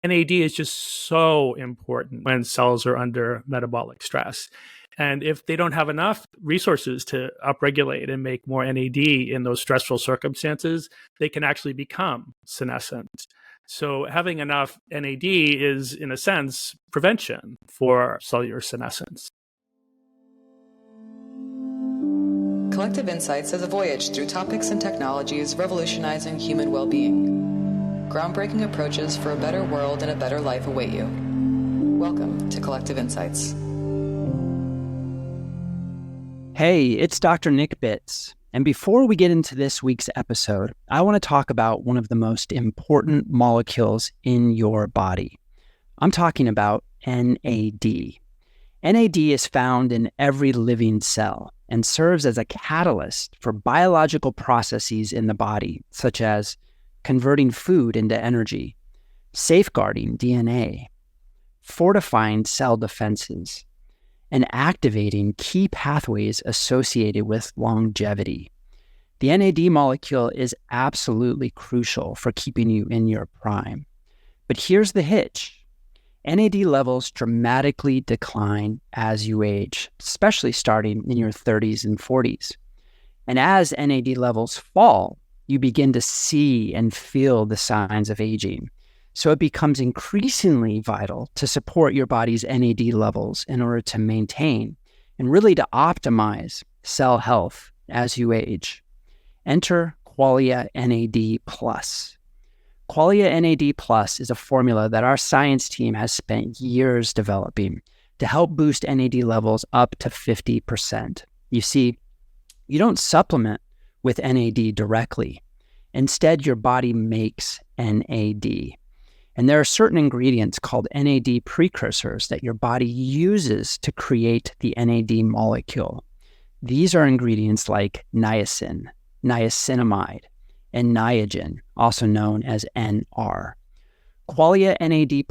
NAD is just so important when cells are under metabolic stress. And if they don't have enough resources to upregulate and make more NAD in those stressful circumstances, they can actually become senescent. So having enough NAD is, in a sense, prevention for cellular senescence. Collective Insights is a voyage through topics and technologies revolutionizing human well-being. Groundbreaking approaches for a better world and a better life await you. Welcome to Collective Insights. Hey, it's Dr. Nick Bitts. And before we get into this week's episode, I want to talk about one of the most important molecules in your body. I'm talking about NAD. NAD is found in every living cell and serves as a catalyst for biological processes in the body, such as converting food into energy, safeguarding DNA, fortifying cell defenses, and activating key pathways associated with longevity. The NAD molecule is absolutely crucial for keeping you in your prime. But here's the hitch. NAD levels dramatically decline as you age, especially starting in your 30s and 40s. And as NAD levels fall, you begin to see and feel the signs of aging. So it becomes increasingly vital to support your body's NAD levels in order to maintain and really to optimize cell health as you age. Enter Qualia NAD+. Qualia NAD+ is a formula that our science team has spent years developing to help boost NAD levels up to 50%. You see, you don't supplement with NAD directly. Instead, your body makes NAD. And there are certain ingredients called NAD precursors that your body uses to create the NAD molecule. These are ingredients like niacin, niacinamide, and niagen, also known as NR. Qualia NAD+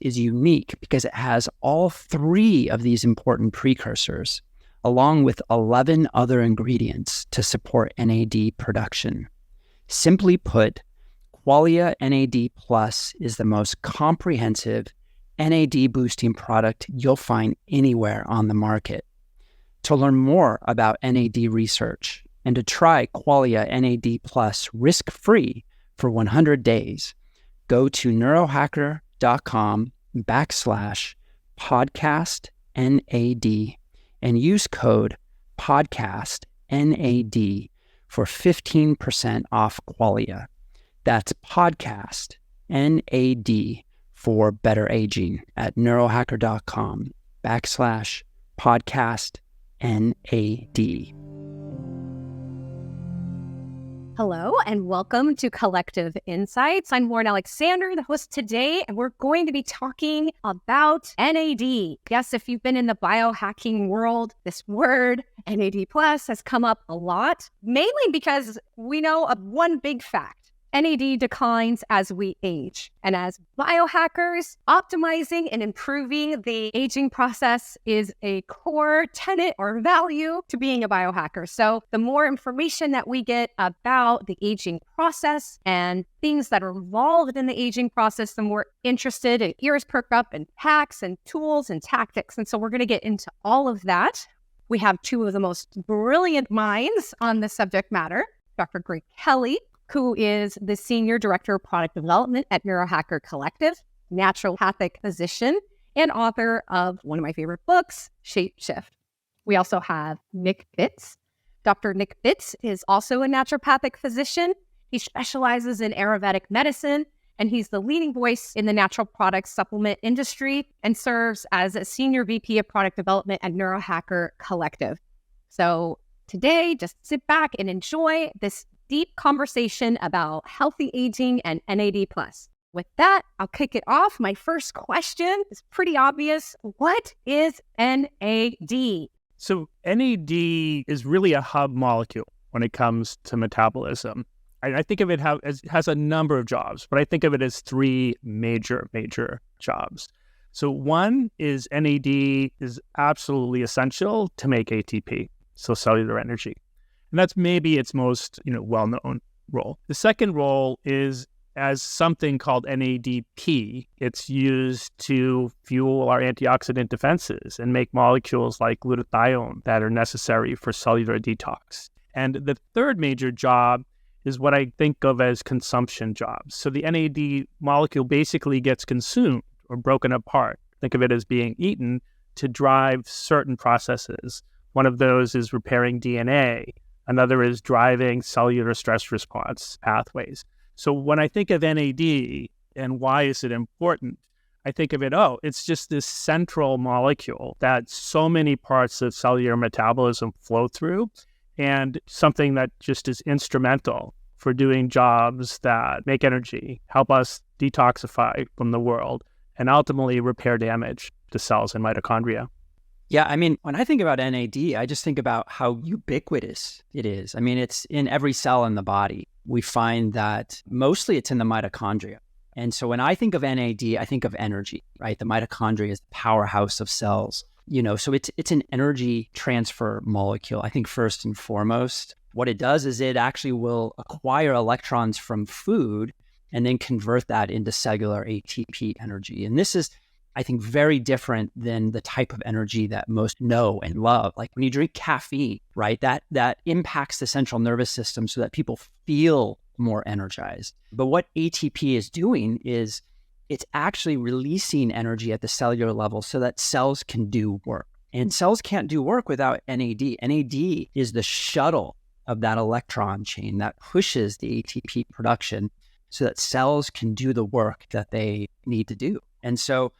is unique because it has all three of these important precursors, along with 11 other ingredients to support NAD production. Simply put, Qualia NAD+ is the most comprehensive NAD boosting product you'll find anywhere on the market. To learn more about NAD research and to try Qualia NAD+ risk-free for 100 days, go to neurohacker.com/podcastNAD and use code PODCASTNAD for 15% off Qualia. That's podcast, NAD, for better aging at neurohacker.com/podcast, NAD. Hello, and welcome to Collective Insights. I'm Lauren Alexander, the host today, and we're going to be talking about NAD. Yes, if you've been in the biohacking world, this word, NAD+, has come up a lot, mainly because we know of one big fact. NAD declines as we age. And as biohackers, optimizing and improving the aging process is a core tenet or value to being a biohacker. So the more information that we get about the aging process and things that are involved in the aging process, the more interested and ears perk up in hacks and tools and tactics. And so we're going to get into all of that. We have two of the most brilliant minds on the subject matter, Dr. Greg Kelly, who is the Senior Director of Product Development at Neurohacker Collective, naturopathic physician, and author of one of my favorite books, Shape Shift. We also have Nick Bitts. Dr. Nick Bitts is also a naturopathic physician. He specializes in Ayurvedic medicine, and he's the leading voice in the natural product supplement industry and serves as a Senior VP of Product Development at Neurohacker Collective. So today, just sit back and enjoy this deep conversation about healthy aging and NAD+. With that, I'll kick it off. My first question is pretty obvious. What is NAD? So NAD is really a hub molecule when it comes to metabolism. I think of it as has a number of jobs, but I think of it as three major jobs. So one is NAD is absolutely essential to make ATP, so cellular energy. And that's maybe its most, well-known role. The second role is as something called NADP. It's used to fuel our antioxidant defenses and make molecules like glutathione that are necessary for cellular detox. And the third major job is what I think of as consumption jobs. So the NAD molecule basically gets consumed or broken apart. Think of it as being eaten to drive certain processes. One of those is repairing DNA. Another is driving cellular stress response pathways. So when I think of NAD and why is it important, I think of it, it's just this central molecule that so many parts of cellular metabolism flow through, and something that just is instrumental for doing jobs that make energy, help us detoxify from the world, and ultimately repair damage to cells and mitochondria. Yeah, I mean, when I think about NAD, I just think about how ubiquitous it is. I mean, it's in every cell in the body. We find that mostly it's in the mitochondria. And so when I think of NAD, I think of energy, right? The mitochondria is the powerhouse of cells. So it's an energy transfer molecule. I think first and foremost, what it does is it actually will acquire electrons from food and then convert that into cellular ATP energy. And this is, I think, very different than the type of energy that most know and love. Like when you drink caffeine, right? That impacts the central nervous system so that people feel more energized. But what ATP is doing is it's actually releasing energy at the cellular level so that cells can do work. And cells can't do work without NAD. NAD is the shuttle of that electron chain that pushes the ATP production so that cells can do the work that they need to do. And so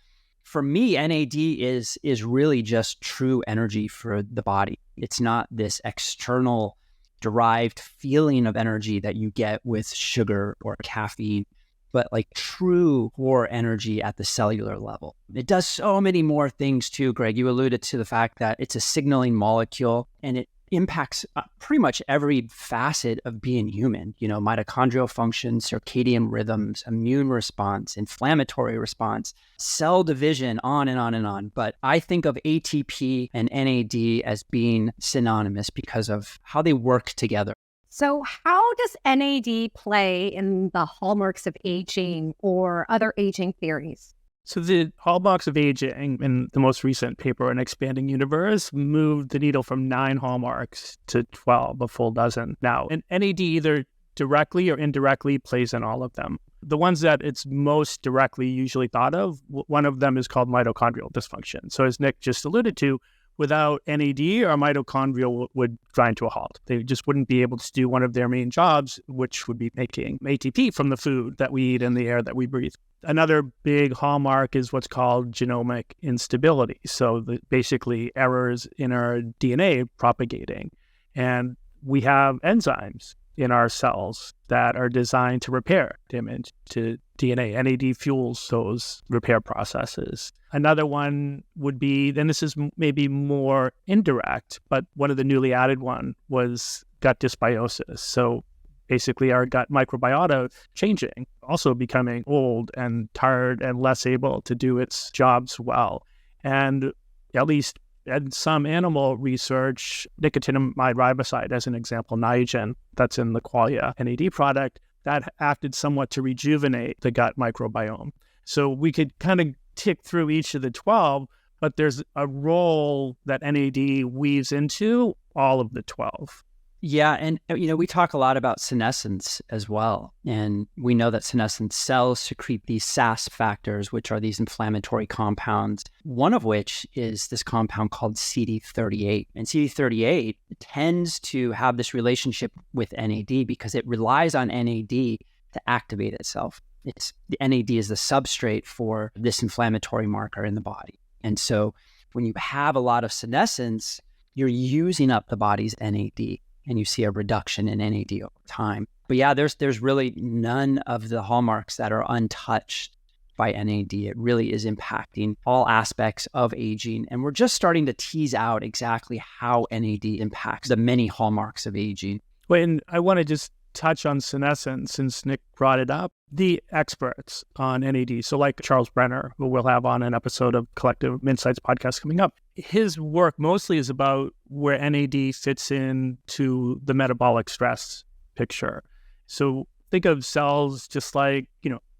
for me, NAD is really just true energy for the body. It's not this external derived feeling of energy that you get with sugar or caffeine, but like true core energy at the cellular level. It does so many more things too, Greg. You alluded to the fact that it's a signaling molecule and it impacts pretty much every facet of being human, mitochondrial function, circadian rhythms, immune response, inflammatory response, cell division, on and on and on. But I think of ATP and NAD as being synonymous because of how they work together. So how does NAD play in the hallmarks of aging or other aging theories? So the hallmarks of aging in the most recent paper, An Expanding Universe, moved the needle from 9 hallmarks to 12, a full dozen now. And NAD either directly or indirectly plays in all of them. The ones that it's most directly usually thought of, one of them is called mitochondrial dysfunction. So as Nick just alluded to, without NAD, our mitochondria would grind to a halt. They just wouldn't be able to do one of their main jobs, which would be making ATP from the food that we eat and the air that we breathe. Another big hallmark is what's called genomic instability. So basically errors in our DNA propagating. And we have enzymes in our cells that are designed to repair damage to DNA. NAD fuels those repair processes. Another one would be, and this is maybe more indirect, but one of the newly added one was gut dysbiosis. So basically our gut microbiota changing, also becoming old and tired and less able to do its jobs well. And at least in some animal research, nicotinamide riboside, as an example, Niagen, that's in the Qualia NAD product, that acted somewhat to rejuvenate the gut microbiome. So we could kind of tick through each of the 12, but there's a role that NAD weaves into all of the 12. Yeah. And, we talk a lot about senescence as well. And we know that senescent cells secrete these SAS factors, which are these inflammatory compounds, one of which is this compound called CD38. And CD38 tends to have this relationship with NAD because it relies on NAD to activate itself. The NAD is the substrate for this inflammatory marker in the body. And so when you have a lot of senescence, you're using up the body's NAD. And you see a reduction in NAD over time. But yeah, there's really none of the hallmarks that are untouched by NAD. It really is impacting all aspects of aging. And we're just starting to tease out exactly how NAD impacts the many hallmarks of aging. Well, and I want to just touch on senescence since Nick brought it up. The experts on NAD, so like Charles Brenner, who we'll have on an episode of Collective Insights podcast coming up, his work mostly is about where NAD fits into the metabolic stress picture. So think of cells just like,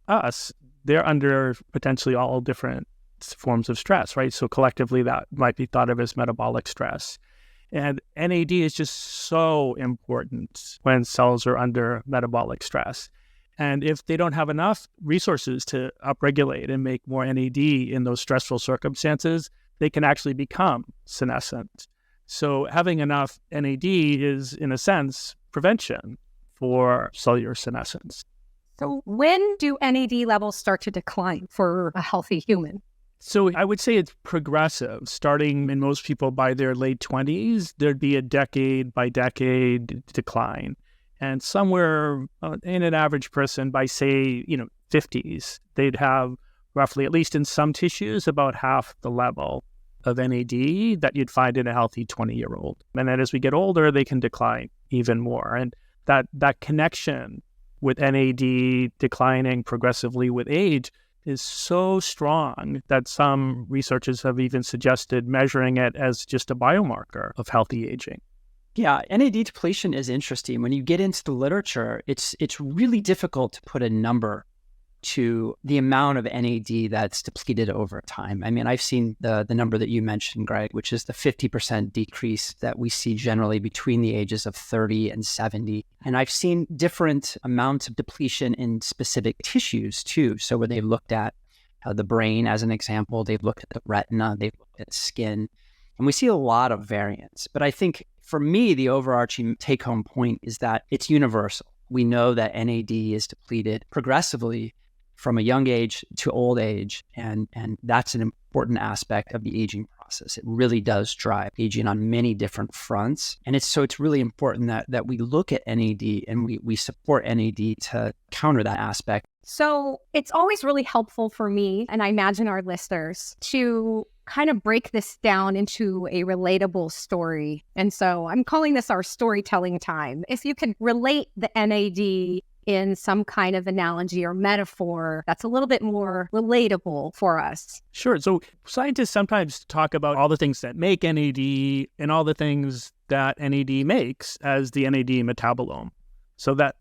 us. They're under potentially all different forms of stress, right? So collectively, that might be thought of as metabolic stress. And NAD is just so important when cells are under metabolic stress. And if they don't have enough resources to upregulate and make more NAD in those stressful circumstances, they can actually become senescent. So having enough NAD is, in a sense, prevention for cellular senescence. So when do NAD levels start to decline for a healthy human? So I would say it's progressive. Starting in most people by their late 20s, there'd be a decade by decade decline. And somewhere in an average person by, say, 50s, they'd have roughly, at least in some tissues, about half the level of NAD that you'd find in a healthy 20-year-old. And then as we get older, they can decline even more. And that connection with NAD declining progressively with age is so strong that some researchers have even suggested measuring it as just a biomarker of healthy aging. Yeah, NAD depletion is interesting. When you get into the literature, it's really difficult to put a number to the amount of NAD that's depleted over time. I mean, I've seen the number that you mentioned, Greg, which is the 50% decrease that we see generally between the ages of 30 and 70. And I've seen different amounts of depletion in specific tissues too. So where they've looked at the brain as an example, they've looked at the retina, they've looked at skin, and we see a lot of variance. But I think for me, the overarching take-home point is that it's universal. We know that NAD is depleted progressively from a young age to old age, and that's an important aspect of the aging process. It really does drive aging on many different fronts, and it's really important that we look at NAD and we support NAD to counter that aspect. So it's always really helpful for me, and I imagine our listeners, to kind of break this down into a relatable story. And so I'm calling this our storytelling time. If you could relate the NAD in some kind of analogy or metaphor that's a little bit more relatable for us. Sure. So scientists sometimes talk about all the things that make NAD and all the things that NAD makes as the NAD metabolome. So that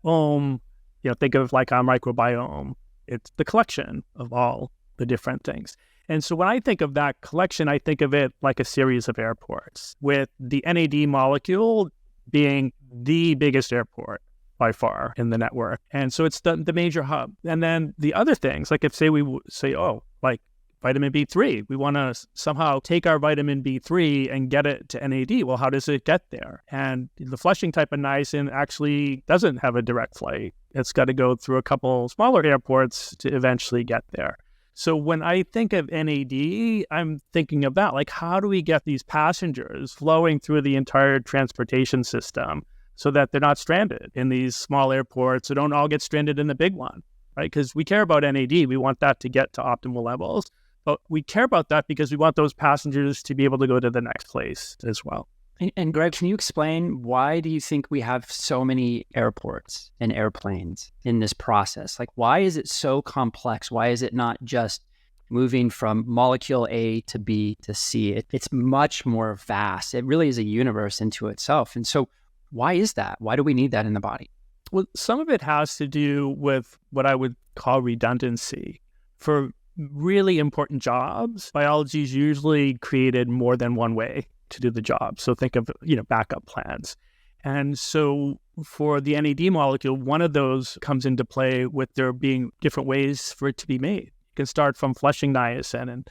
think of like our microbiome. It's the collection of all the different things. And so when I think of that collection, I think of it like a series of airports, with the NAD molecule being the biggest airport by far in the network. And so it's the major hub. And then the other things, like if we say, like vitamin B3, we want to somehow take our vitamin B3 and get it to NAD. Well, how does it get there? And the flushing type of niacin actually doesn't have a direct flight. It's got to go through a couple smaller airports to eventually get there. So when I think of NAD, I'm thinking of that. Like, how do we get these passengers flowing through the entire transportation system so that they're not stranded in these small airports, so don't all get stranded in the big one, right? Because we care about NAD. We want that to get to optimal levels. But we care about that because we want those passengers to be able to go to the next place as well. And Greg, can you explain, why do you think we have so many airports and airplanes in this process? Like, why is it so complex? Why is it not just moving from molecule A to B to C? It's much more vast. It really is a universe into itself. And so why is that? Why do we need that in the body? Well, some of it has to do with what I would call redundancy. For really important jobs, biology is usually created more than one way to do the job. So think of, backup plans. And so for the NAD molecule, one of those comes into play with there being different ways for it to be made. You can start from flushing niacin and,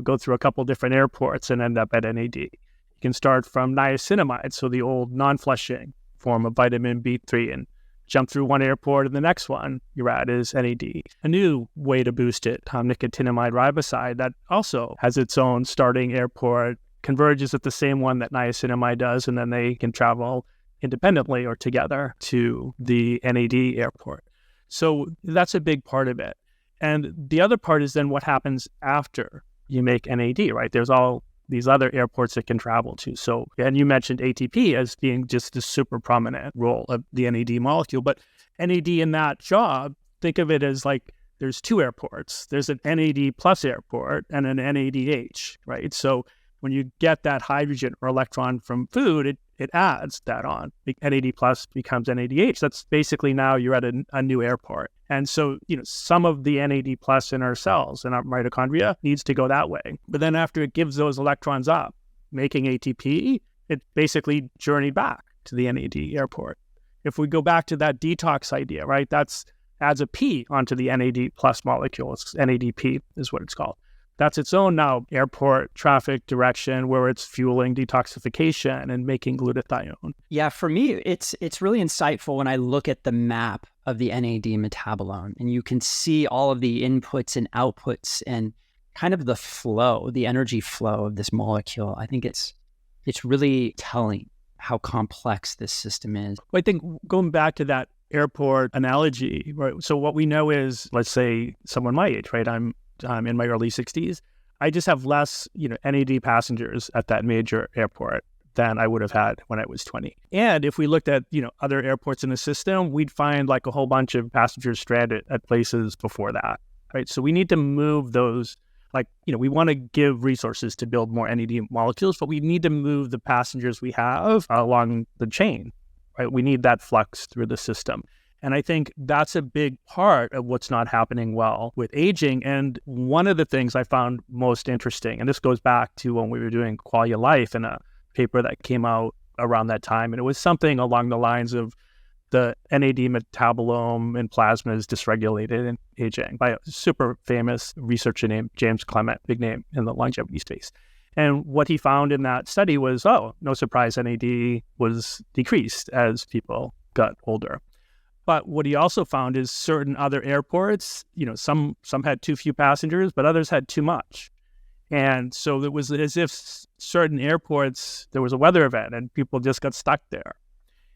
go through a couple different airports and end up at NAD. You can start from niacinamide, so the old non-flushing form of vitamin B3, and jump through one airport and the next one you're at is NAD. A new way to boost it, nicotinamide riboside, that also has its own starting airport, converges at the same one that niacinamide does, and then they can travel independently or together to the NAD airport. So that's a big part of it. And the other part is then what happens after you make NAD, right? There's all these other airports it can travel to. So, and you mentioned ATP as being just a super prominent role of the NAD molecule, but NAD in that job, think of it as like there's two airports. There's an NAD plus airport and an NADH, right? So when you get that hydrogen or electron from food, it adds that on. NAD plus becomes NADH. That's basically now you're at a new airport. And so, some of the NAD plus in our cells and our mitochondria needs to go that way. But then after it gives those electrons up, making ATP, it basically journeyed back to the NAD airport. If we go back to that detox idea, right, that's adds a P onto the NAD plus molecule. It's NADP is what it's called. That's its own now airport traffic direction where it's fueling detoxification and making glutathione. Yeah, for me, it's really insightful when I look at the map of the NAD metabolome, and you can see all of the inputs and outputs and kind of the flow, the energy flow of this molecule. I think it's really telling how complex this system is. Well, I think going back to that airport analogy, right? So what we know is, let's say someone my age, right? I'm in my early 60s. I just have less, NAD passengers at that major airport than I would have had when I was 20. And if we looked at, other airports in the system, we'd find like a whole bunch of passengers stranded at places before that, right? So we need to move those, we want to give resources to build more NAD molecules, but we need to move the passengers we have along the chain, right? We need that flux through the system. And I think that's a big part of what's not happening well with aging. And one of the things I found most interesting, and this goes back to when we were doing Qualia Life in a paper that came out around that time, and it was something along the lines of the NAD metabolome in plasma is dysregulated in aging by a super famous researcher named James Clement, big name in the longevity space. And what he found in that study was, no surprise, NAD was decreased as people got older. But what he also found is certain other airports, some had too few passengers, but others had too much. And so it was as if certain airports, there was a weather event and people just got stuck there.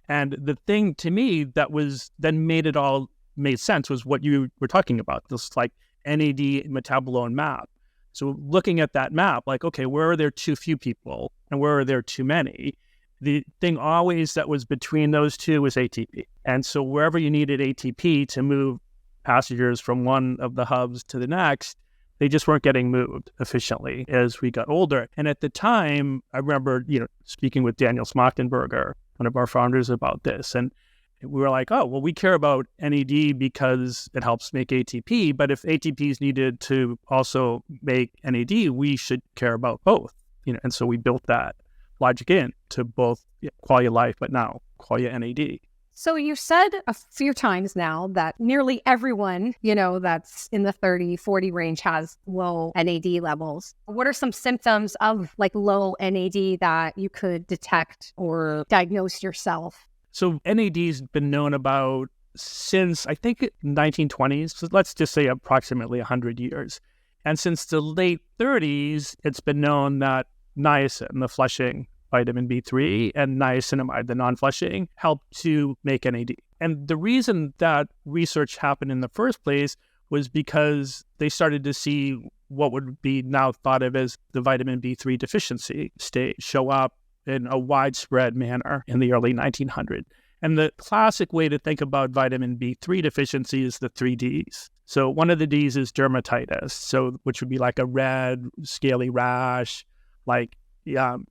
And the thing to me that was then made sense was what you were talking about, this NAD metabolome map. So looking at that map, okay, where are there too few people and where are there too many? The thing always that was between those two was ATP. And so wherever you needed ATP to move passengers from one of the hubs to the next, they just weren't getting moved efficiently as we got older. And at the time, I remember, speaking with Daniel Smachtenberger, one of our founders, about this. And we were like, we care about NAD because it helps make ATP. But if ATP is needed to also make NAD, we should care about both. And so we built that logic in to both Qualia Life, but now Qualia NAD. So you said a few times now that nearly everyone, that's in the 30, 40 range has low NAD levels. What are some symptoms of low NAD that you could detect or diagnose yourself? So NAD's been known about since, I think, 1920s. So let's just say approximately 100 years. And since the late 30s, it's been known that niacin, the flushing vitamin B3, and niacinamide, the non-flushing, help to make NAD. And the reason that research happened in the first place was because they started to see what would be now thought of as the vitamin B3 deficiency state show up in a widespread manner in the early 1900s. And the classic way to think about vitamin B3 deficiency is the 3 Ds. So one of the Ds is dermatitis, which would be like a red, scaly rash,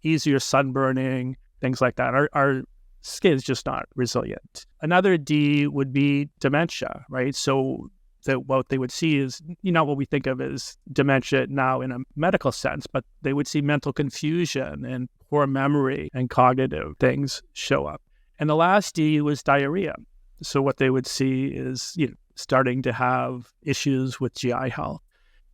easier sunburning, things like that. Our skin is just not resilient. Another D would be dementia, right? So what they would see is, what we think of as dementia now in a medical sense, but they would see mental confusion and poor memory and cognitive things show up. And the last D was diarrhea. So what they would see is, starting to have issues with GI health.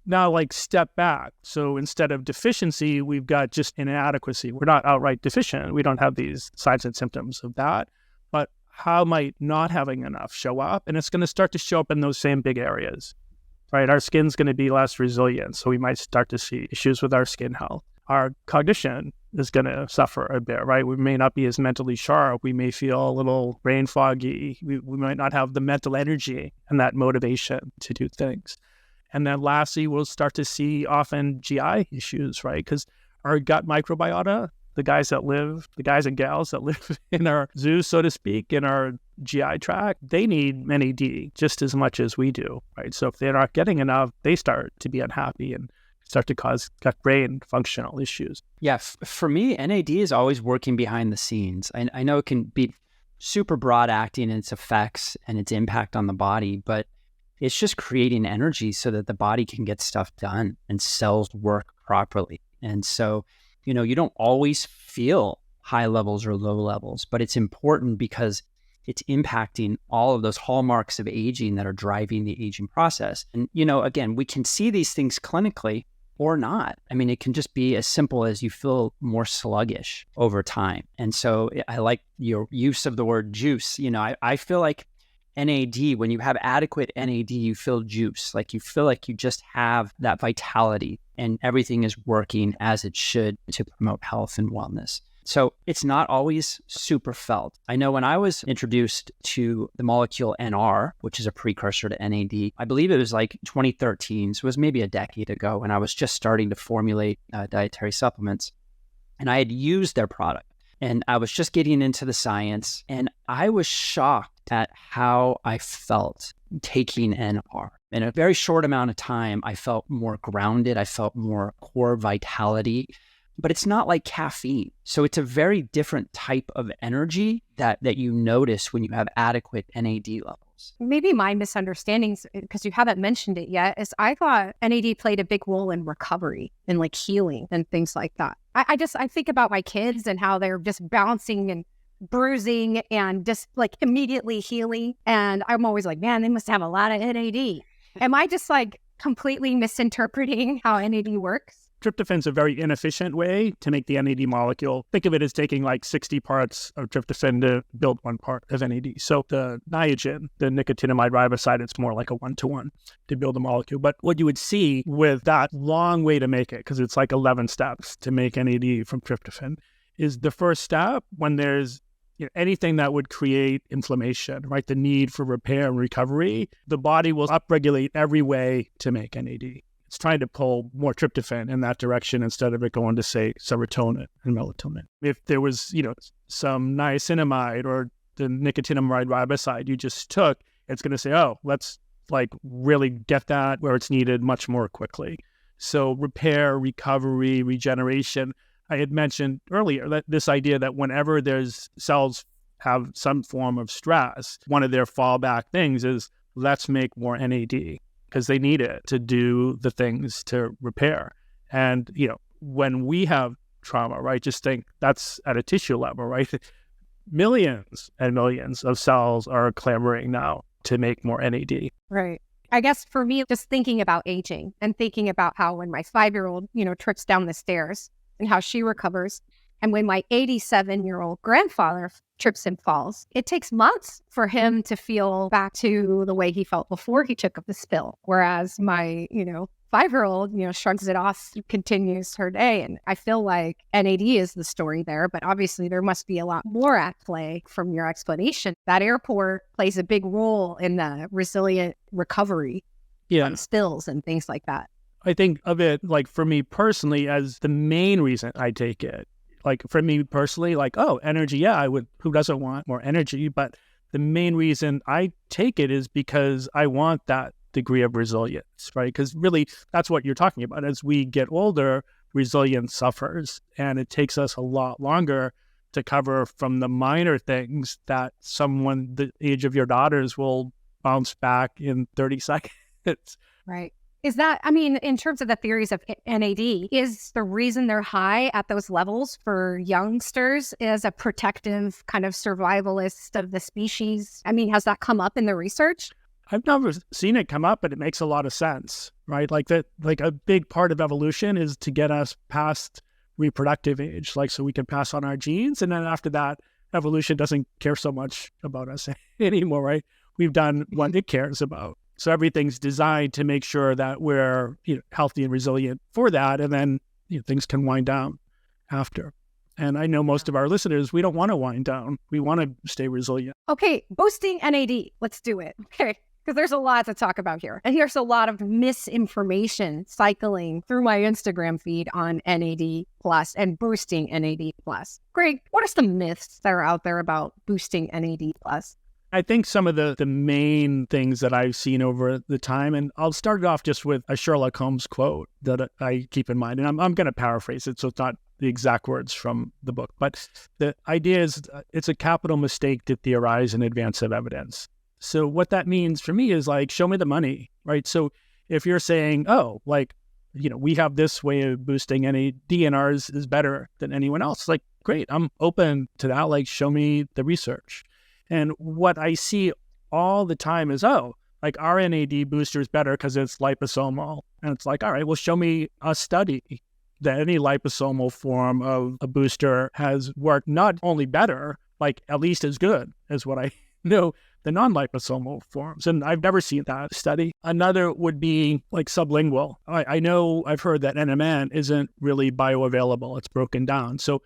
Now, step back. So instead of deficiency, we've got just inadequacy. We're not outright deficient. We don't have these signs and symptoms of that. But how might not having enough show up? And it's going to start to show up in those same big areas, right? Our skin's going to be less resilient. So we might start to see issues with our skin health. Our cognition is going to suffer a bit, right? We may not be as mentally sharp. We may feel a little brain foggy. We might not have the mental energy and that motivation to do things. And then lastly, we'll start to see often GI issues, right? Because our gut microbiota, the guys and gals that live in our zoo, so to speak, in our GI tract, they need NAD just as much as we do, right? So if they're not getting enough, they start to be unhappy and start to cause gut-brain functional issues. Yeah, for me, NAD is always working behind the scenes. I know it can be super broad acting in its effects and its impact on the body, but it's just creating energy so that the body can get stuff done and cells work properly. And so, you don't always feel high levels or low levels, but it's important because it's impacting all of those hallmarks of aging that are driving the aging process. And, again, we can see these things clinically or not. I mean, it can just be as simple as you feel more sluggish over time. And so I like your use of the word juice. I feel like NAD, when you have adequate NAD, you feel juice. Like you feel like you just have that vitality and everything is working as it should to promote health and wellness. So it's not always super felt. I know when I was introduced to the molecule NR, which is a precursor to NAD, I believe it was like 2013. So it was maybe a decade ago when I was just starting to formulate dietary supplements. And I had used their product and I was just getting into the science. And I was shocked at how I felt taking NR. In a very short amount of time, I felt more grounded. I felt more core vitality. But it's not like caffeine. So it's a very different type of energy that you notice when you have adequate NAD levels. Maybe my misunderstandings, because you haven't mentioned it yet, is I thought NAD played a big role in recovery and like healing and things like that. I think about my kids and how they're just bouncing and bruising and just like immediately healing. And I'm always like, man, they must have a lot of NAD. Am I just like completely misinterpreting how NAD works? Tryptophan's a very inefficient way to make the NAD molecule. Think of it as taking like 60 parts of tryptophan to build one part of NAD. So the Niagen, the nicotinamide riboside, it's more like a 1-to-1 to build a molecule. But what you would see with that long way to make it, because it's like 11 steps to make NAD from tryptophan, is the first step when there's anything that would create inflammation, right? The need for repair and recovery, the body will upregulate every way to make NAD. It's trying to pull more tryptophan in that direction instead of it going to, say, serotonin and melatonin. If there was, some niacinamide or the nicotinamide riboside you just took, it's going to say, oh, let's like really get that where it's needed much more quickly. So repair, recovery, regeneration. I had mentioned earlier that this idea that whenever there's cells have some form of stress, one of their fallback things is let's make more NAD. Because they need it to do the things to repair. And, when we have trauma, right, just think that's at a tissue level, right? Millions and millions of cells are clamoring now to make more NAD. Right. I guess for me, just thinking about aging and thinking about how when my 5-year-old, trips down the stairs and how she recovers, and when my 87-year-old grandfather trips and falls, it takes months for him to feel back to the way he felt before he took the spill. Whereas my, 5-year-old, shrugs it off, continues her day. And I feel like NAD is the story there, but obviously there must be a lot more at play from your explanation. That airport plays a big role in the resilient recovery from spills and things like that. I think of it, like for me personally, as the main reason I take it. Like for me personally, like, oh, energy, yeah, I would, who doesn't want more energy? But the main reason I take it is because I want that degree of resilience, right? Because really, that's what you're talking about. As we get older, resilience suffers, and it takes us a lot longer to cover from the minor things that someone the age of your daughters will bounce back in 30 seconds. Right. Is that, in terms of the theories of NAD, is the reason they're high at those levels for youngsters is a protective kind of survivalist of the species? Has that come up in the research? I've never seen it come up, but it makes a lot of sense, right? Like that, like a big part of evolution is to get us past reproductive age, like so we can pass on our genes. And then after that, evolution doesn't care so much about us anymore, right? We've done what it cares about. So everything's designed to make sure that we're healthy and resilient for that, and then things can wind down after. And I know most of our listeners, we don't want to wind down. We want to stay resilient. Okay, boosting NAD. Let's do it. Okay, because there's a lot to talk about here. And here's a lot of misinformation cycling through my Instagram feed on NAD plus and boosting NAD plus. Greg, what are some myths that are out there about boosting NAD plus? I think some of the main things that I've seen over the time, and I'll start it off just with a Sherlock Holmes quote that I keep in mind, and I'm going to paraphrase it, so it's not the exact words from the book, but the idea is it's a capital mistake to theorize in advance of evidence. So what that means for me is like, show me the money, right? So if you're saying, oh, like, we have this way of boosting NAD and ours is better than anyone else, like, great, I'm open to that. Like, show me the research. And what I see all the time is, oh, like our NAD booster is better because it's liposomal. And it's like, all right, well, show me a study that any liposomal form of a booster has worked not only better, like at least as good as what I know the non-liposomal forms. And I've never seen that study. Another would be like sublingual. I know I've heard that NMN isn't really bioavailable. It's broken down. So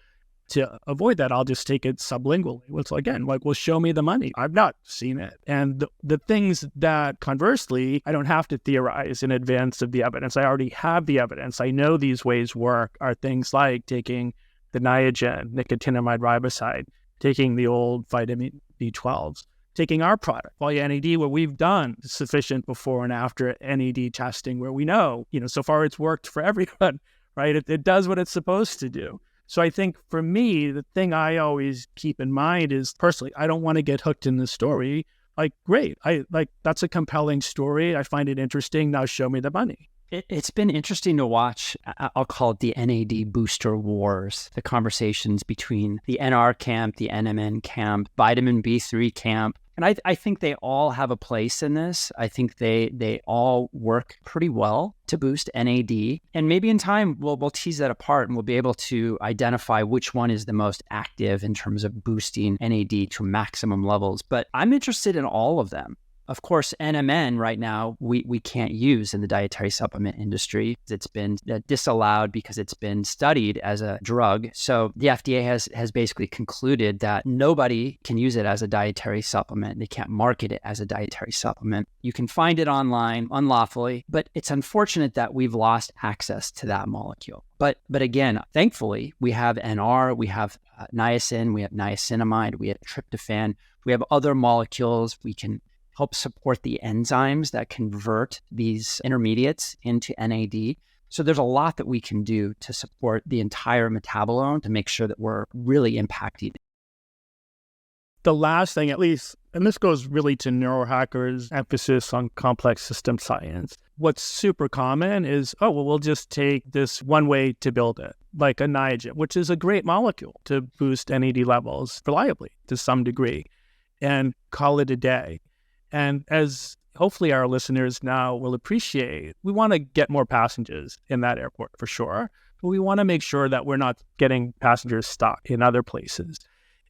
to avoid that, I'll just take it sublingually. It's again, like, well, show me the money. I've not seen it. And the things that conversely, I don't have to theorize in advance of the evidence. I already have the evidence. I know these ways work are things like taking the Niagen, nicotinamide riboside, taking the old vitamin B12s, taking our product, Qualia NAD, where we've done sufficient before and after NAD testing, where we know, so far it's worked for everyone, right? It does what it's supposed to do. So I think for me, the thing I always keep in mind is personally, I don't want to get hooked in the story. Like, great. That's a compelling story. I find it interesting. Now show me the money. It's been interesting to watch, I'll call it the NAD booster wars, the conversations between the NR camp, the NMN camp, vitamin B3 camp. And I think they all have a place in this. I think they all work pretty well to boost NAD. And maybe in time, we'll tease that apart and we'll be able to identify which one is the most active in terms of boosting NAD to maximum levels. But I'm interested in all of them. Of course, NMN right now, we can't use in the dietary supplement industry. It's been disallowed because it's been studied as a drug. So the FDA has basically concluded that nobody can use it as a dietary supplement. They can't market it as a dietary supplement. You can find it online unlawfully, but it's unfortunate that we've lost access to that molecule. But again, thankfully, we have NR, we have niacin, we have niacinamide, we have tryptophan, we have other molecules. We can help support the enzymes that convert these intermediates into NAD. So there's a lot that we can do to support the entire metabolome to make sure that we're really impacting. The last thing, at least, and this goes really to neurohackers' emphasis on complex system science. What's super common is, oh, well, we'll just take this one way to build it, like a Niagen, which is a great molecule to boost NAD levels reliably to some degree, and call it a day. And as hopefully our listeners now will appreciate, we want to get more passengers in that airport for sure, but we want to make sure that we're not getting passengers stuck in other places.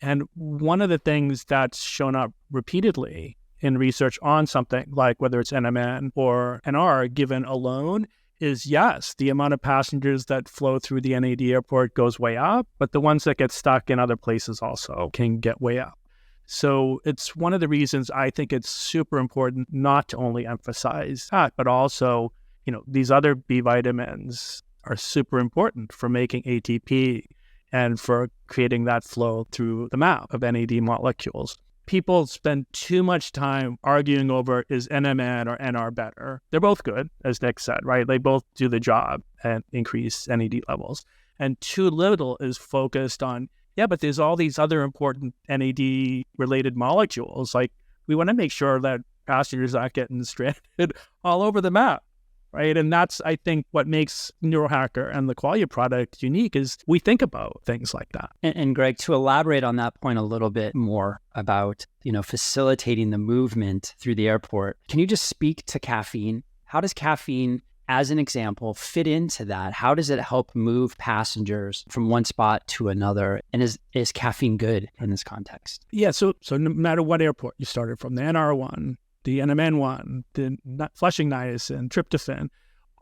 And one of the things that's shown up repeatedly in research on something like whether it's NMN or NR given alone is, yes, the amount of passengers that flow through the NAD airport goes way up, but the ones that get stuck in other places also can get way up. So it's one of the reasons I think it's super important not to only emphasize that, but also, these other B vitamins are super important for making ATP and for creating that flow through the map of NAD molecules. People spend too much time arguing over is NMN or NR better. They're both good, as Nick said, right? They both do the job and increase NAD levels. And too little is focused on, yeah, but there's all these other important NAD-related molecules. Like, we want to make sure that passengers aren't getting stranded all over the map, right? And that's, I think, what makes Neurohacker and the Qualia product unique is we think about things like that. And Greg, to elaborate on that point a little bit more about, facilitating the movement through the airport, can you just speak to caffeine? How does caffeine, as an example, fit into that? How does it help move passengers from one spot to another? And is caffeine good in this context? Yeah, so no matter what airport you started from, the NR one, the NMN one, the flushing niacin, tryptophan,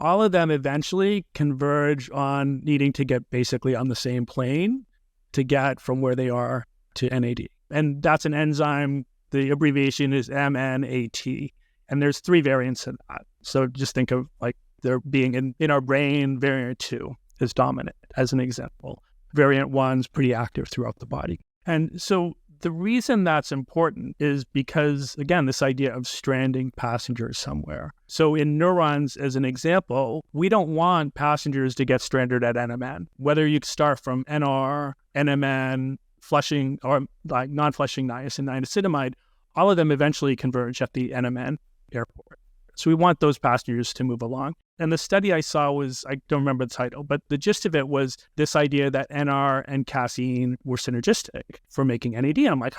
all of them eventually converge on needing to get basically on the same plane to get from where they are to NAD. And that's an enzyme. The abbreviation is MNAT. And there's 3 variants of that. So just think of like there being in our brain, variant 2 is dominant as an example. Variant 1's pretty active throughout the body. And so The reason that's important is because, again, this idea of stranding passengers somewhere. So in neurons, as an example, we don't want passengers to get stranded at NMN. Whether you start from NR, NMN, flushing, or like non-flushing niacin, nicotinamide, all of them eventually converge at the NMN airport. So we want those passengers to move along. And the study I saw was, I don't remember the title, but the gist of it was this idea that NR and caffeine were synergistic for making NAD. I'm like,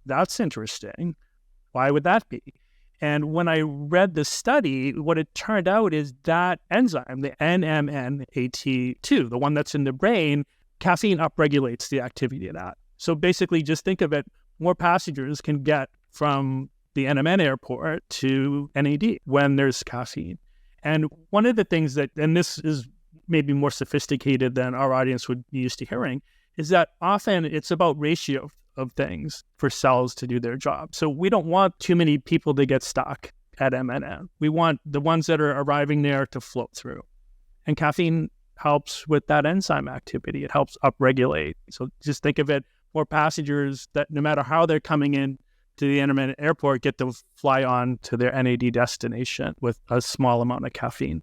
that's interesting. Why would that be? And when I read the study, what it turned out is that enzyme, the NMNAT2, the one that's in the brain, caffeine upregulates the activity of that. So basically, just think of it, more passengers can get from the NMN airport to NAD when there's caffeine. And one of the things that, and this is maybe more sophisticated than our audience would be used to hearing, is that often it's about ratio of things for cells to do their job. So we don't want too many people to get stuck at MNN. We want the ones that are arriving there to float through. And caffeine helps with that enzyme activity. It helps upregulate. So just think of it, more passengers that no matter how they're coming in to the NMN airport get to fly on to their NAD destination with a small amount of caffeine.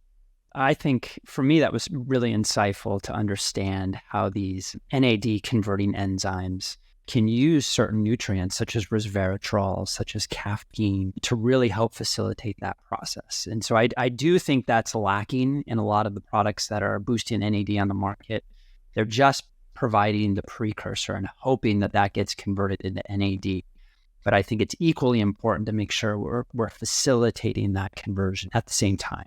I think for me, that was really insightful to understand how these NAD converting enzymes can use certain nutrients such as resveratrol, such as caffeine, to really help facilitate that process. And so I do think that's lacking in a lot of the products that are boosting NAD on the market. They're just providing the precursor and hoping that that gets converted into NAD. But I think it's equally important to make sure we're facilitating that conversion at the same time,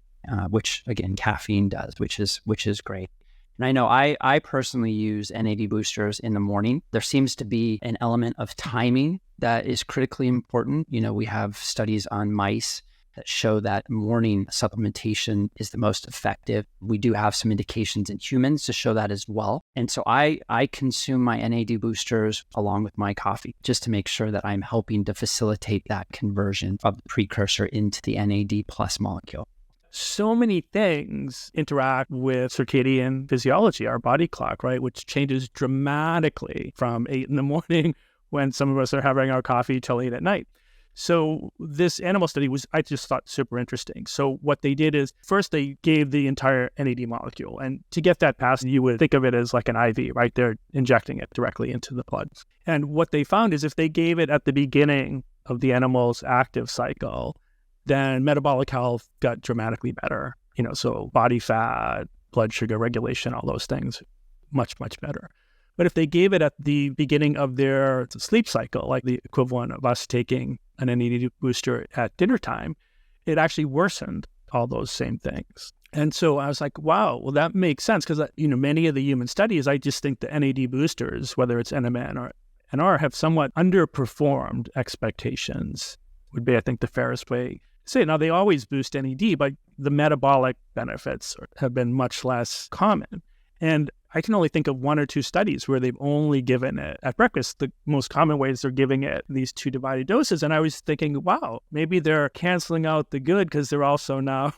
which again, caffeine does, which is great. And I know I personally use NAD boosters in the morning. There seems to be an element of timing that is critically important. You know, we have studies on mice that show that morning supplementation is the most effective. We do have some indications in humans to show that as well. And so I consume my NAD boosters along with my coffee just to make sure that I'm helping to facilitate that conversion of the precursor into the NAD plus molecule. So many things interact with circadian physiology, our body clock, right? Which changes dramatically from 8 in the morning when some of us are having our coffee till 8 at night. So this animal study I just thought super interesting. So what they did is first they gave the entire NAD molecule. And to get that passed, you would think of it as like an IV, right? They're injecting it directly into the blood. And what they found is if they gave it at the beginning of the animal's active cycle, then metabolic health got dramatically better. You know, so body fat, blood sugar regulation, all those things, much, much better. But if they gave it at the beginning of their sleep cycle, like the equivalent of us taking an NAD booster at dinner time, it actually worsened all those same things. And so I was like, wow, well, that makes sense because, you know, many of the human studies, I just think the NAD boosters, whether it's NMN or NR, have somewhat underperformed expectations, would be, I think, the fairest way to say it. Now, they always boost NAD, but the metabolic benefits have been much less common. And I can only think of 1 or 2 studies where they've only given it at breakfast. The most common ways they're giving it these 2 divided doses. And I was thinking, wow, maybe they're canceling out the good because they're also now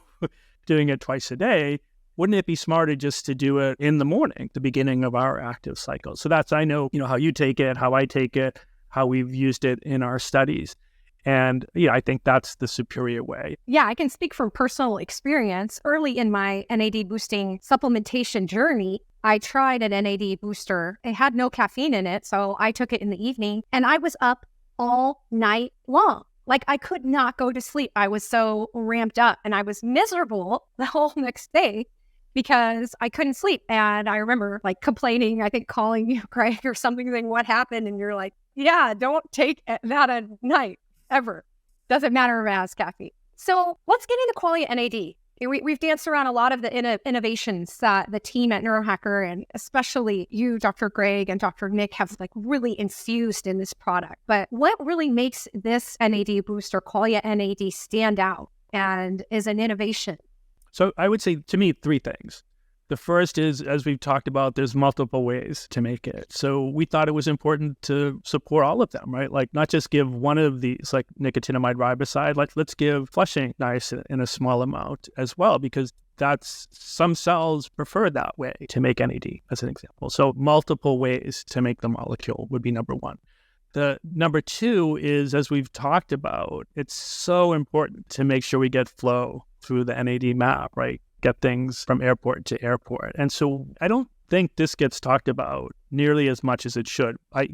doing it twice a day. Wouldn't it be smarter just to do it in the morning, the beginning of our active cycle? So that's, I know, how you take it, how I take it, how we've used it in our studies. And yeah, I think that's the superior way. Yeah, I can speak from personal experience. Early in my NAD boosting supplementation journey, I tried an NAD booster. It had no caffeine in it, so I took it in the evening and I was up all night long. Like I could not go to sleep. I was so ramped up and I was miserable the whole next day because I couldn't sleep. And I remember like complaining, I think calling you, Craig, or something, saying what happened. And you're like, yeah, don't take that at night. Ever. Doesn't matter if it has caffeine. So let's get into Qualia NAD. We've danced around a lot of the innovations that the team at Neurohacker and especially you, Dr. Greg and Dr. Nick, have like really infused in this product. But what really makes this NAD booster, Qualia NAD, stand out and is an innovation? So I would say, to me, 3 things. The first is, as we've talked about, there's multiple ways to make it. So we thought it was important to support all of them, right? Like not just give one of these, like nicotinamide riboside, like let's give flushing niacin in a small amount as well, because that's, some cells prefer that way to make NAD, as an example. So multiple ways to make the molecule would be number 1. The number two is, as we've talked about, it's so important to make sure we get flow through the NAD map, right? Get things from airport to airport. And so I don't think this gets talked about nearly as much as it should. I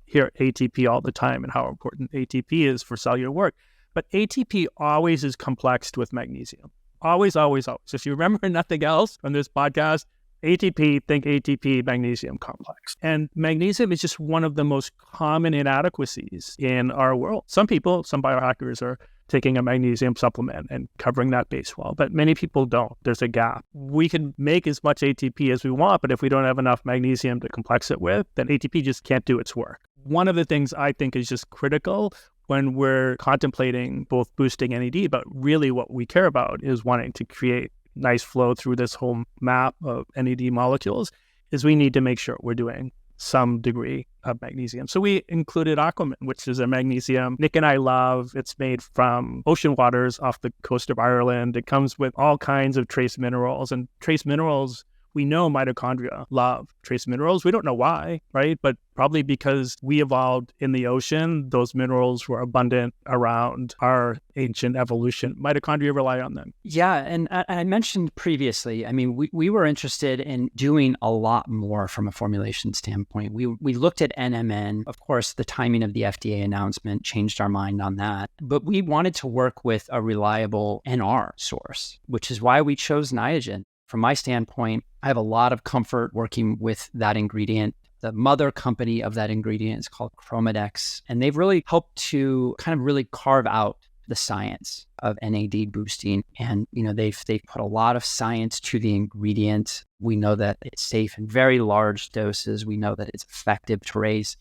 hear ATP all the time and how important ATP is for cellular work. But ATP always is complexed with magnesium. Always, always, always. If you remember nothing else from this podcast, ATP, think ATP magnesium complex. And magnesium is just one of the most common inadequacies in our world. Some people, some biohackers are taking a magnesium supplement and covering that base well, but many people don't. There's a gap. We can make as much ATP as we want, but if we don't have enough magnesium to complex it with, then ATP just can't do its work. One of the things I think is just critical when we're contemplating both boosting NAD, but really what we care about is wanting to create nice flow through this whole map of NAD molecules, is we need to make sure we're doing some degree of magnesium. So we included Aquaman, which is a magnesium Nick and I love. It's made from ocean waters off the coast of Ireland. It comes with all kinds of trace minerals, and trace minerals, we know mitochondria love trace minerals. We don't know why, right? But probably because we evolved in the ocean, those minerals were abundant around our ancient evolution. Mitochondria rely on them. Yeah, and I mentioned previously, I mean, we were interested in doing a lot more from a formulation standpoint. We looked at NMN. Of course, the timing of the FDA announcement changed our mind on that. But we wanted to work with a reliable NR source, which is why we chose Niagen. From my standpoint, I have a lot of comfort working with that ingredient. The mother company of that ingredient is called Chromadex, and they've really helped to kind of really carve out the science of NAD boosting. And, they've put a lot of science to the ingredient. We know that it's safe in very large doses. We know that it's effective to raise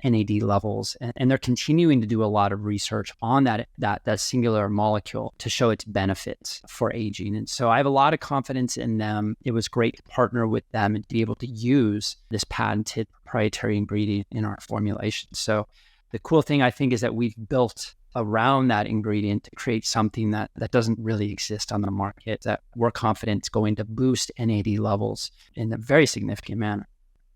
NAD levels, and they're continuing to do a lot of research on that singular molecule to show its benefits for aging. And so I have a lot of confidence in them. It was great to partner with them and be able to use this patented proprietary ingredient in our formulation. So the cool thing, I think, is that we've built around that ingredient to create something that doesn't really exist on the market, that we're confident is going to boost NAD levels in a very significant manner.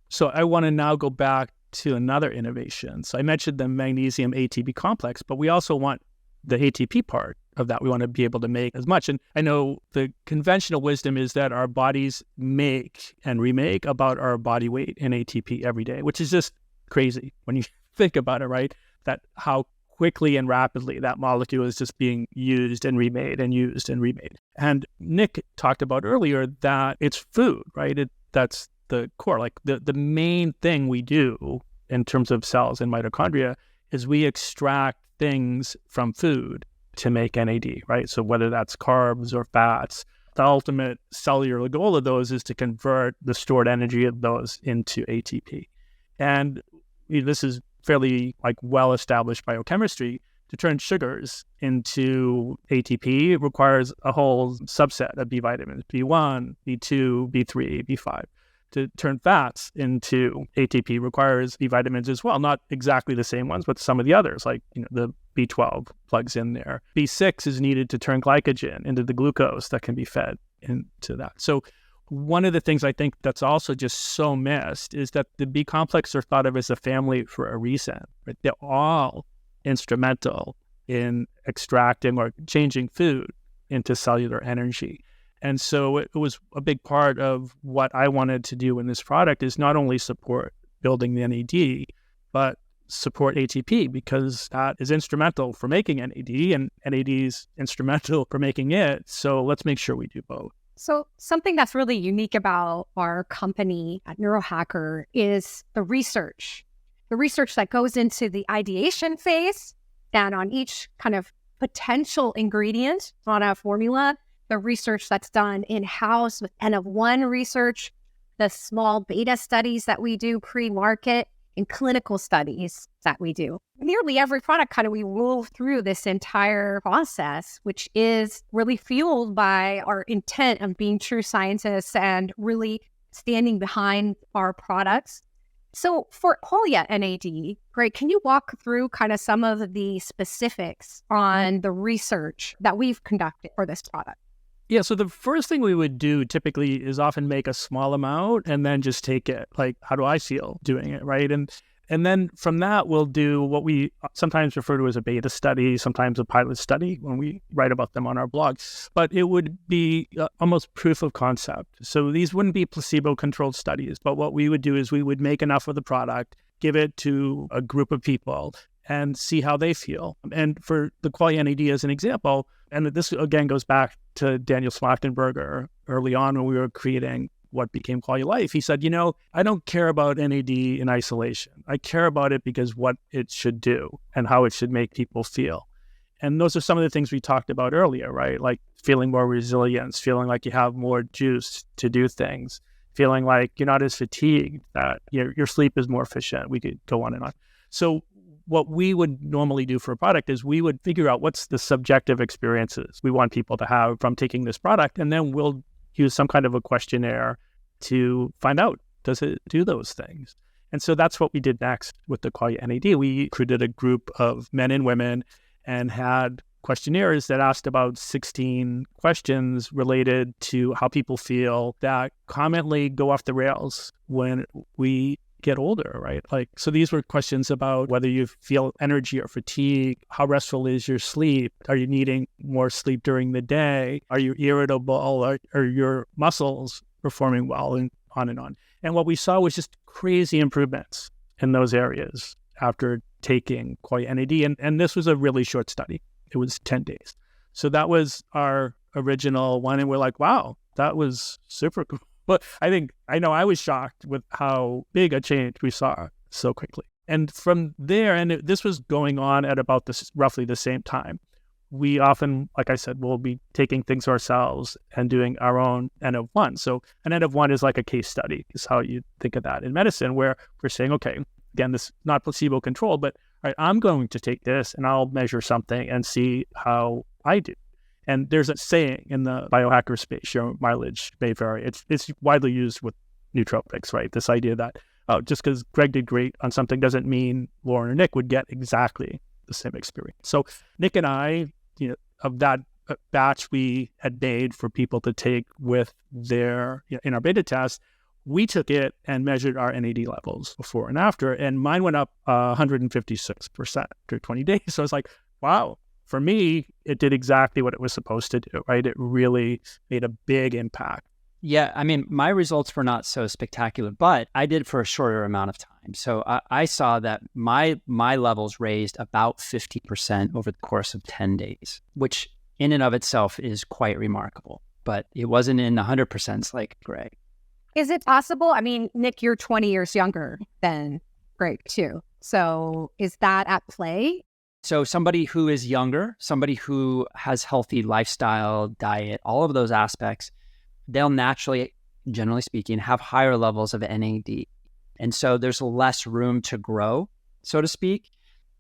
So I want to now go back to another innovation. So I mentioned the magnesium ATP complex, but we also want the ATP part of that. We want to be able to make as much. And I know the conventional wisdom is that our bodies make and remake about our body weight in ATP every day, which is just crazy when you think about it, right? That how quickly and rapidly that molecule is just being used and remade and used and remade. And Nick talked about earlier that it's food, right? That's the core, like the main thing we do in terms of cells and mitochondria is we extract things from food to make NAD, right? So whether that's carbs or fats, the ultimate cellular goal of those is to convert the stored energy of those into ATP. And this is fairly well-established biochemistry. To turn sugars into ATP requires a whole subset of B vitamins, B1, B2, B3, B5. To turn fats into ATP requires B vitamins as well, not exactly the same ones, but some of the others, like the B12 plugs in there. B6 is needed to turn glycogen into the glucose that can be fed into that. So one of the things I think that's also just so missed is that the B complex are thought of as a family for a reason. Right? They're all instrumental in extracting or changing food into cellular energy. And so it was a big part of what I wanted to do in this product is not only support building the NAD, but support ATP, because that is instrumental for making NAD and NAD is instrumental for making it. So let's make sure we do both. So something that's really unique about our company at Neurohacker is the research that goes into the ideation phase, and on each kind of potential ingredient on a formula, the research that's done in-house with N-of-1 research, the small beta studies that we do pre-market, and clinical studies that we do. Nearly every product we move through this entire process, which is really fueled by our intent of being true scientists and really standing behind our products. So for Qualia NAD, great, can you walk through some of the specifics on the research that we've conducted for this product? Yeah, so the first thing we would do typically is often make a small amount and then just take it. Like, how do I feel doing it, right? And And then from that, we'll do what we sometimes refer to as a beta study, sometimes a pilot study when we write about them on our blog. But it would be almost proof of concept. So these wouldn't be placebo-controlled studies, but what we would do is we would make enough of the product, give it to a group of people, and see how they feel. And for the Qualia NAD as an example, and this again goes back to Daniel Smachtenberger early on when we were creating what became Qualia Life. He said, I don't care about NAD in isolation. I care about it because what it should do and how it should make people feel. And those are some of the things we talked about earlier, right? Like feeling more resilience, feeling like you have more juice to do things, feeling like you're not as fatigued, that your sleep is more efficient. We could go on and on. So what we would normally do for a product is we would figure out what's the subjective experiences we want people to have from taking this product, and then we'll use some kind of a questionnaire to find out, does it do those things? And so that's what we did next with the Qualia NAD. We recruited a group of men and women and had questionnaires that asked about 16 questions related to how people feel that commonly go off the rails when we get older, right? So these were questions about whether you feel energy or fatigue, how restful is your sleep, are you needing more sleep during the day, are you irritable, are your muscles performing well, and on and on. And what we saw was just crazy improvements in those areas after taking Qualia NAD. And this was a really short study. It was 10 days. So that was our original one. And we're like, wow, that was super cool. But I know I was shocked with how big a change we saw so quickly. And from there, and this was going on at about roughly the same time, we often, like I said, will be taking things ourselves and doing our own N of 1. So an N of 1 is like a case study, is how you think of that in medicine, where we're saying, okay, again, this is not placebo controlled, but all right, I'm going to take this and I'll measure something and see how I do. And there's a saying in the biohacker space, your mileage may vary. It's widely used with nootropics, right? This idea that just because Greg did great on something doesn't mean Lauren or Nick would get exactly the same experience. So Nick and I, of that batch we had made for people to take with their, in our beta test, we took it and measured our NAD levels before and after, and mine went up 156% after 20 days. So I was like, wow. For me, it did exactly what it was supposed to do, right? It really made a big impact. Yeah, I mean, my results were not so spectacular, but I did for a shorter amount of time. So I saw that my levels raised about 50% over the course of 10 days, which in and of itself is quite remarkable. But it wasn't in 100% like Greg. Is it possible? I mean, Nick, you're 20 years younger than Greg, too. So is that at play? So somebody who is younger, somebody who has healthy lifestyle, diet, all of those aspects, they'll naturally, generally speaking, have higher levels of NAD. And so there's less room to grow, so to speak.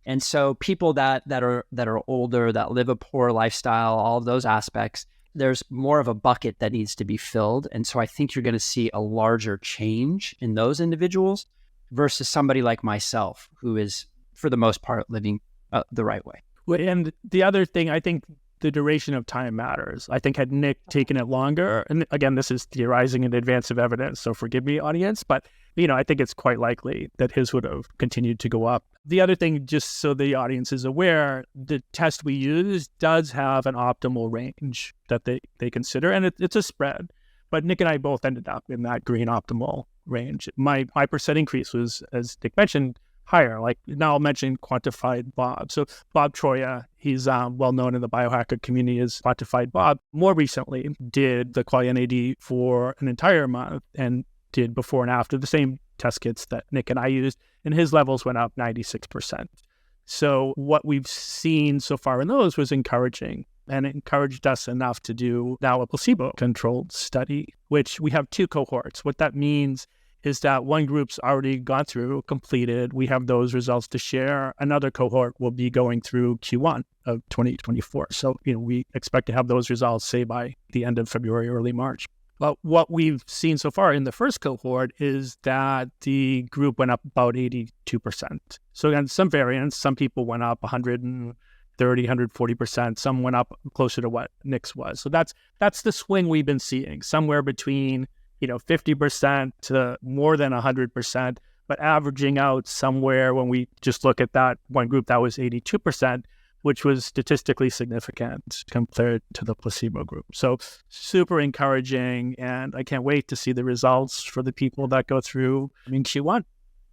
And so people that are older, that live a poor lifestyle, all of those aspects, there's more of a bucket that needs to be filled. And so I think you're going to see a larger change in those individuals versus somebody like myself, who is, for the most part, living the right way. And the other thing, I think the duration of time matters. I think had Nick taken it longer, and again, this is theorizing in advance of evidence, so forgive me, audience, but I think it's quite likely that his would have continued to go up. The other thing, just so the audience is aware, the test we use does have an optimal range that they consider, and it's a spread. But Nick and I both ended up in that green optimal range. My percent increase was, as Nick mentioned, higher. Like now I'll mention quantified Bob. So Bob Troya, he's well known in the biohacker community as quantified Bob. More recently did the Qualia NAD for an entire month and did before and after the same test kits that Nick and I used, and his levels went up 96%. So what we've seen so far in those was encouraging, and it encouraged us enough to do now a placebo-controlled study, which we have 2 cohorts. What that means is that one group's already gone through, completed. We have those results to share. Another cohort will be going through Q1 of 2024. So, we expect to have those results, say, by the end of February, early March. But what we've seen so far in the first cohort is that the group went up about 82%. So again, some variance. Some people went up 130, 140%. Some went up closer to what Nick's was. So that's the swing we've been seeing, somewhere between 50% to more than 100%. but averaging out somewhere when we just look at that one group, that was 82%, which was statistically significant compared to the placebo group. So super encouraging, and I can't wait to see the results for the people that go through in Q1.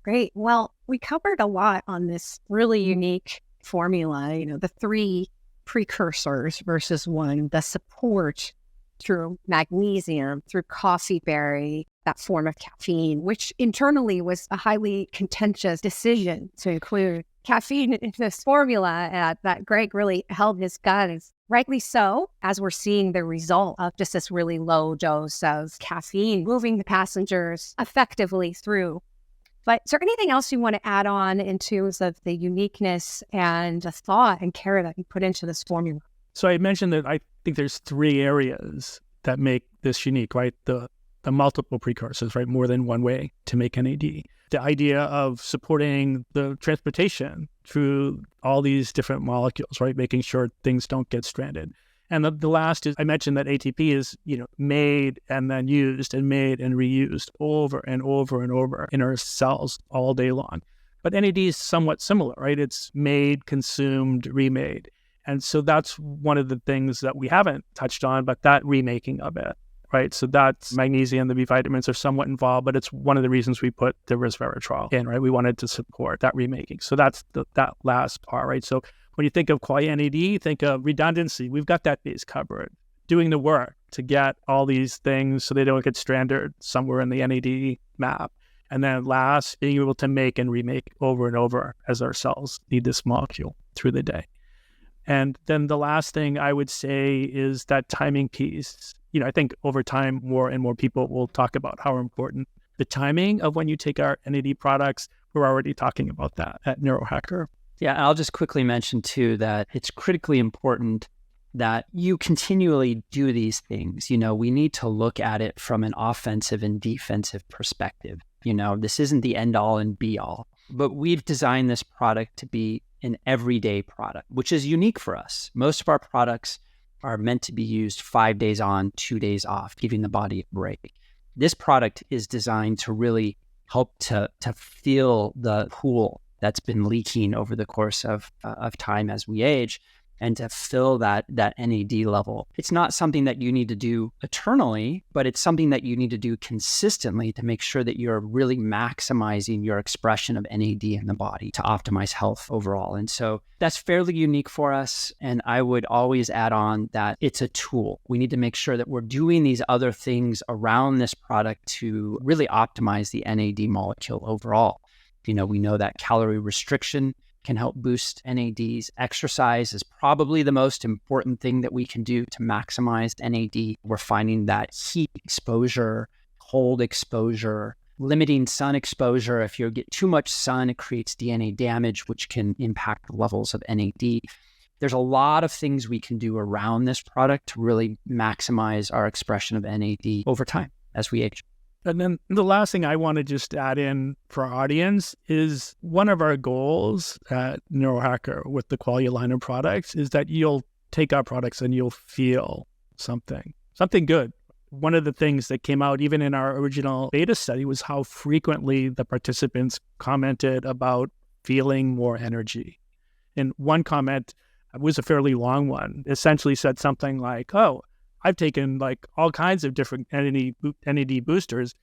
Great. Well, we covered a lot on this really unique formula, the 3 precursors versus 1, the support through magnesium, through coffee berry, that form of caffeine, which internally was a highly contentious decision to include caffeine in this formula that Greg really held his guns. Rightly so, as we're seeing the result of just this really low dose of caffeine moving the passengers effectively through. But is there anything else you want to add on in terms of the uniqueness and the thought and care that you put into this formula? So I mentioned that I think there's 3 areas that make this unique, right? The multiple precursors, right? More than one way to make NAD. The idea of supporting the transportation through all these different molecules, right? Making sure things don't get stranded. And the last is, I mentioned that ATP is, made and then used and made and reused over and over and over in our cells all day long. But NAD is somewhat similar, right? It's made, consumed, remade. And so that's one of the things that we haven't touched on, but that remaking of it, right? So that's magnesium, the B vitamins are somewhat involved, but it's one of the reasons we put the resveratrol in, right? We wanted to support that remaking. So that's that last part, right? So when you think of Qualia NAD, think of redundancy. We've got that base covered, doing the work to get all these things so they don't get stranded somewhere in the NAD map. And then last, being able to make and remake over and over as our cells need this molecule through the day. And then the last thing I would say is that timing piece. I think over time, more and more people will talk about how important the timing of when you take our NAD products. We're already talking about that at Neurohacker. Yeah, I'll just quickly mention too that it's critically important that you continually do these things. We need to look at it from an offensive and defensive perspective. This isn't the end all and be all, but we've designed this product to be an everyday product, which is unique for us. Most of our products are meant to be used 5 days on, 2 days off, giving the body a break. This product is designed to really help to fill the pool that's been leaking over the course of time as we age, and to fill that NAD level. It's not something that you need to do eternally, but it's something that you need to do consistently to make sure that you're really maximizing your expression of NAD in the body to optimize health overall. And so that's fairly unique for us. And I would always add on that it's a tool. We need to make sure that we're doing these other things around this product to really optimize the NAD molecule overall. We know that calorie restriction can help boost NADs. Exercise is probably the most important thing that we can do to maximize NAD. We're finding that heat exposure, cold exposure, limiting sun exposure. If you get too much sun, it creates DNA damage, which can impact the levels of NAD. There's a lot of things we can do around this product to really maximize our expression of NAD over time as we age. And then the last thing I want to just add in for our audience is one of our goals at Neurohacker with the Qualia line of products is that you'll take our products and you'll feel something good. One of the things that came out even in our original beta study was how frequently the participants commented about feeling more energy. And one comment was a fairly long one, essentially said something like, "Oh, I've taken all kinds of different NAD boosters.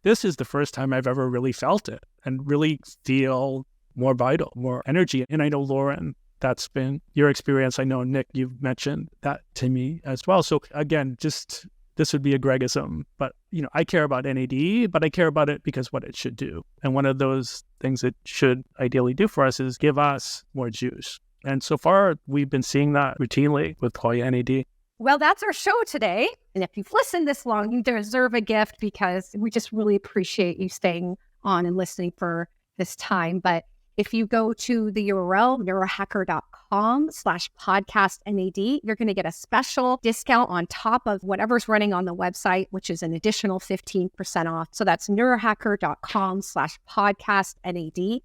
This is the first time I've ever really felt it and really feel more vital, more energy." And I know, Lauren, that's been your experience. I know, Nick, you've mentioned that to me as well. So again, just this would be a Gregism, but I care about NAD, but I care about it because what it should do. And one of those things it should ideally do for us is give us more juice. And so far, we've been seeing that routinely with Qualia NAD. Well, that's our show today. And if you've listened this long, you deserve a gift because we just really appreciate you staying on and listening for this time. But if you go to the URL, neurohacker.com/podcastNAD, you're going to get a special discount on top of whatever's running on the website, which is an additional 15% off. So that's neurohacker.com/podcastNAD.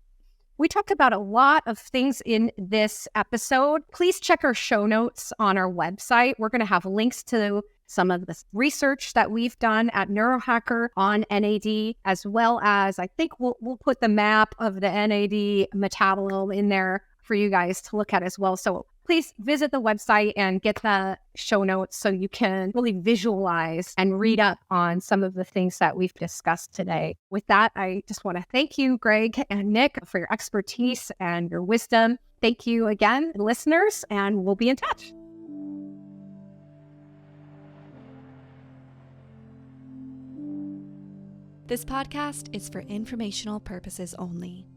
We talked about a lot of things in this episode. Please check our show notes on our website. We're going to have links to some of the research that we've done at Neurohacker on NAD, as well as I think we'll put the map of the NAD metabolome in there for you guys to look at as well. So please visit the website and get the show notes so you can really visualize and read up on some of the things that we've discussed today. With that, I just want to thank you, Greg and Nick, for your expertise and your wisdom. Thank you again, listeners, and we'll be in touch. This podcast is for informational purposes only.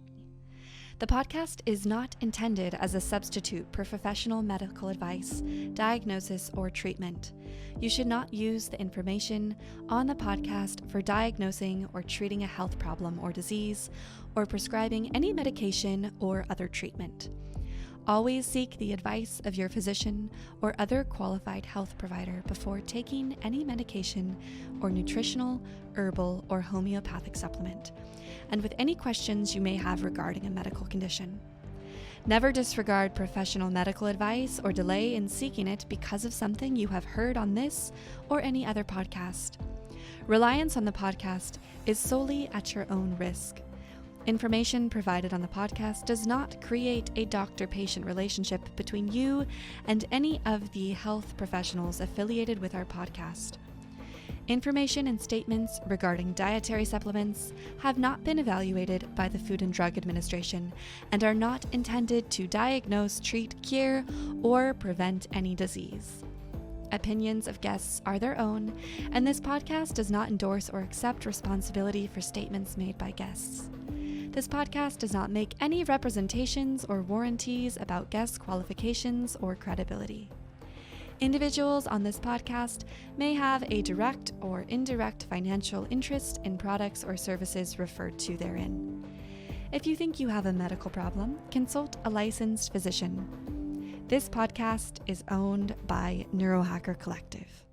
The podcast is not intended as a substitute for professional medical advice, diagnosis, or treatment. You should not use the information on the podcast for diagnosing or treating a health problem or disease, or prescribing any medication or other treatment. Always seek the advice of your physician or other qualified health provider before taking any medication or nutritional, herbal, or homeopathic supplement, and with any questions you may have regarding a medical condition. Never disregard professional medical advice or delay in seeking it because of something you have heard on this or any other podcast. Reliance on the podcast is solely at your own risk. Information provided on the podcast does not create a doctor-patient relationship between you and any of the health professionals affiliated with our podcast. Information and statements regarding dietary supplements have not been evaluated by the Food and Drug Administration and are not intended to diagnose, treat, cure, or prevent any disease. Opinions of guests are their own, and this podcast does not endorse or accept responsibility for statements made by guests. This podcast does not make any representations or warranties about guest qualifications or credibility. Individuals on this podcast may have a direct or indirect financial interest in products or services referred to therein. If you think you have a medical problem, consult a licensed physician. This podcast is owned by Neurohacker Collective.